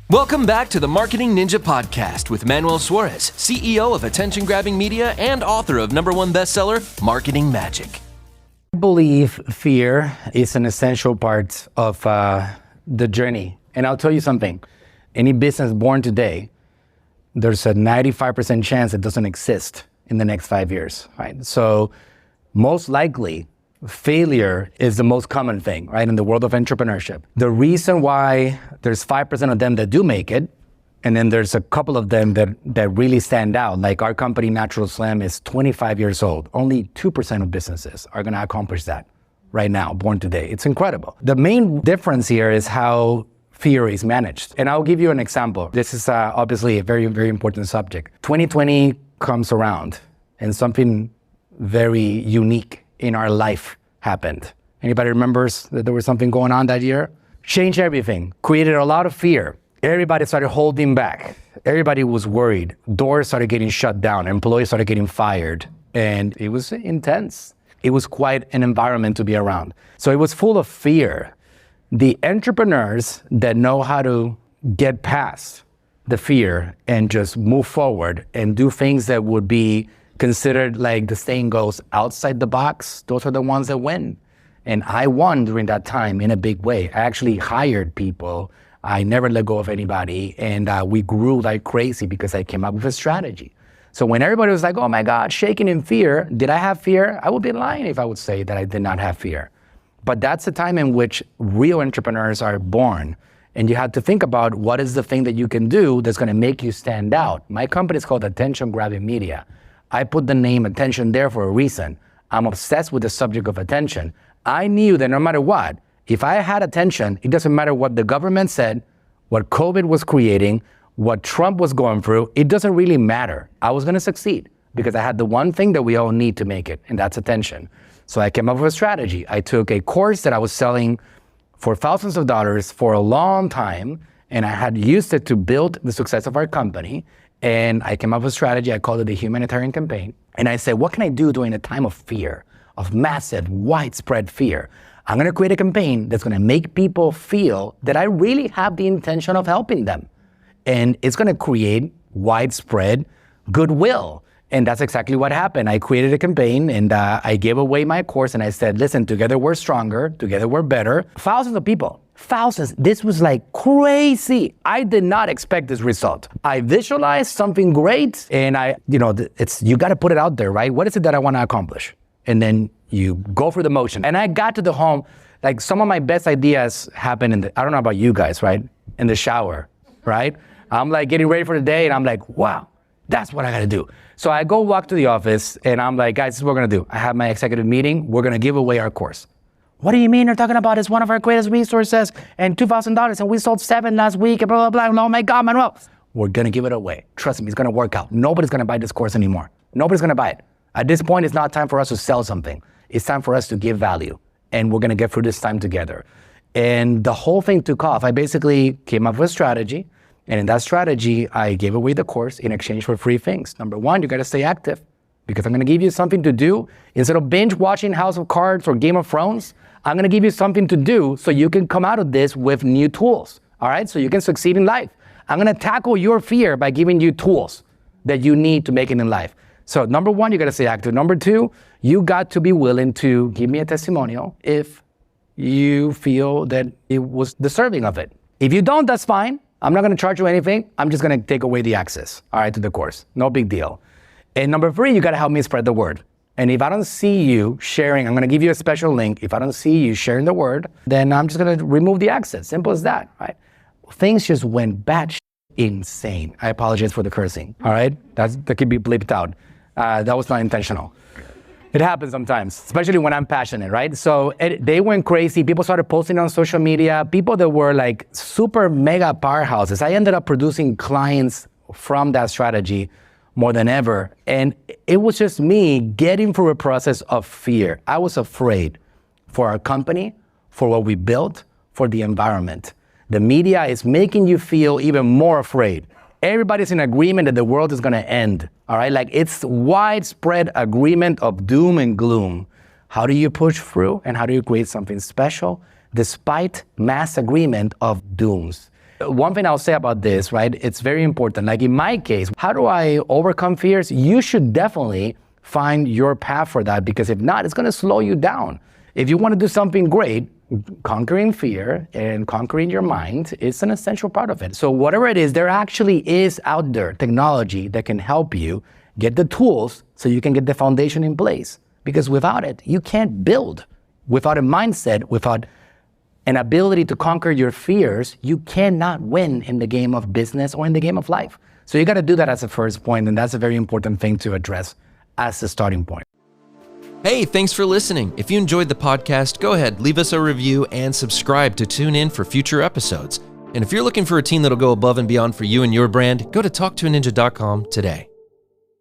Welcome back to the Marketing Ninja Podcast with Manuel Suarez, CEO of attention-grabbing media and author of #1 bestseller, Marketing Magic. I believe fear is an essential part of the journey. And I'll tell you something, any business born today, there's a 95% chance it doesn't exist in the next 5 years, right? So most likely, failure is the most common thing, right, in the world of entrepreneurship. The reason why there's 5% of them that do make it, and then there's a couple of them that really stand out, like our company, Natural Slim, is 25 years old. Only 2% of businesses are gonna accomplish that right now, born today. It's incredible. The main difference here is how fear is managed. And I'll give you an example. This is obviously a very, very important subject. 2020 comes around, and something very unique in our life happened. Anybody remembers that there was something going on that year? Changed everything, created a lot of fear. Everybody started holding back. Everybody was worried. Doors started getting shut down. Employees started getting fired. And it was intense. It was quite an environment to be around. So it was full of fear. The entrepreneurs that know how to get past the fear and just move forward and do things that would be considered, like the saying goes, outside the box, those are the ones that win. And I won during that time in a big way. I actually hired people. I never let go of anybody. And we grew like crazy because I came up with a strategy. So when everybody was like, oh my God, shaking in fear, did I have fear? I would be lying if I would say that I did not have fear. But that's the time in which real entrepreneurs are born. And you have to think about what is the thing that you can do that's gonna make you stand out. My company is called Attention Grabbing Media. I put the name attention there for a reason. I'm obsessed with the subject of attention. I knew that no matter what, if I had attention, it doesn't matter what the government said, what COVID was creating, what Trump was going through, it doesn't really matter. I was gonna succeed because I had the one thing that we all need to make it, and that's attention. So I came up with a strategy. I took a course that I was selling for thousands of dollars for a long time, and I had used it to build the success of our company. And I came up with a strategy. I called it the humanitarian campaign. And I said, what can I do during a time of fear, of massive, widespread fear? I'm gonna create a campaign that's gonna make people feel that I really have the intention of helping them. And it's gonna create widespread goodwill. And that's exactly what happened. I created a campaign and I gave away my course and I said, listen, together we're stronger, together we're better. Thousands of people. Thousands. This was like crazy. I did not expect this result. I visualized something great and you got to put it out there, right? What is it that I want to accomplish? And then you go through the motion. And I got to the home, like some of my best ideas happen I don't know about you guys, right? In the shower, right? I'm like getting ready for the day and I'm like, wow, that's what I got to do. So I go walk to the office and I'm like, guys, this is what we're going to do. I have my executive meeting. We're going to give away our course. What do you mean? You're talking about it's one of our greatest resources and $2,000 and we sold 7 last week and blah, blah, blah. Oh my God, Manuel. We're gonna give it away. Trust me, it's gonna work out. Nobody's gonna buy this course anymore. Nobody's gonna buy it. At this point, it's not time for us to sell something. It's time for us to give value. And we're gonna get through this time together. And the whole thing took off. I basically came up with a strategy. And in that strategy, I gave away the course in exchange for 3 things. Number 1, you gotta stay active because I'm gonna give you something to do. Instead of binge watching House of Cards or Game of Thrones, I'm gonna give you something to do so you can come out of this with new tools, all right? So you can succeed in life. I'm gonna tackle your fear by giving you tools that you need to make it in life. So number 1, you gotta stay active. Number 2, you got to be willing to give me a testimonial if you feel that it was deserving of it. If you don't, that's fine. I'm not gonna charge you anything. I'm just gonna take away the access, all right, to the course. No big deal. And number 3, you gotta help me spread the word. And if I don't see you sharing, I'm gonna give you a special link. If I don't see you sharing the word, then I'm just gonna remove the access. Simple as that, right? Things just went batshit insane. I apologize for the cursing, all right? That could be bleeped out. That was not intentional. It happens sometimes, especially when I'm passionate, right? So they went crazy. People started posting on social media. People that were like super mega powerhouses. I ended up producing clients from that strategy more than ever. And it was just me getting through a process of fear. I was afraid for our company, for what we built, for the environment. The media is making you feel even more afraid. Everybody's in agreement that the world is gonna end, all right? Like it's widespread agreement of doom and gloom. How do you push through and how do you create something special despite mass agreement of dooms? One thing I'll say about this, right? It's very important. Like in my case, how do I overcome fears? You should definitely find your path for that, because if not, it's going to slow you down. If you want to do something great, conquering fear and conquering your mind is an essential part of it. So whatever it is, there actually is out there technology that can help you get the tools so you can get the foundation in place. Because without it, you can't build. Without a mindset, without an ability to conquer your fears, you cannot win in the game of business or in the game of life. So you got to do that as a first point, and that's a very important thing to address as a starting point. Hey, thanks for listening. If you enjoyed the podcast, go ahead, leave us a review and subscribe to tune in for future episodes. And if you're looking for a team that'll go above and beyond for you and your brand, go to talktoaninja.com today.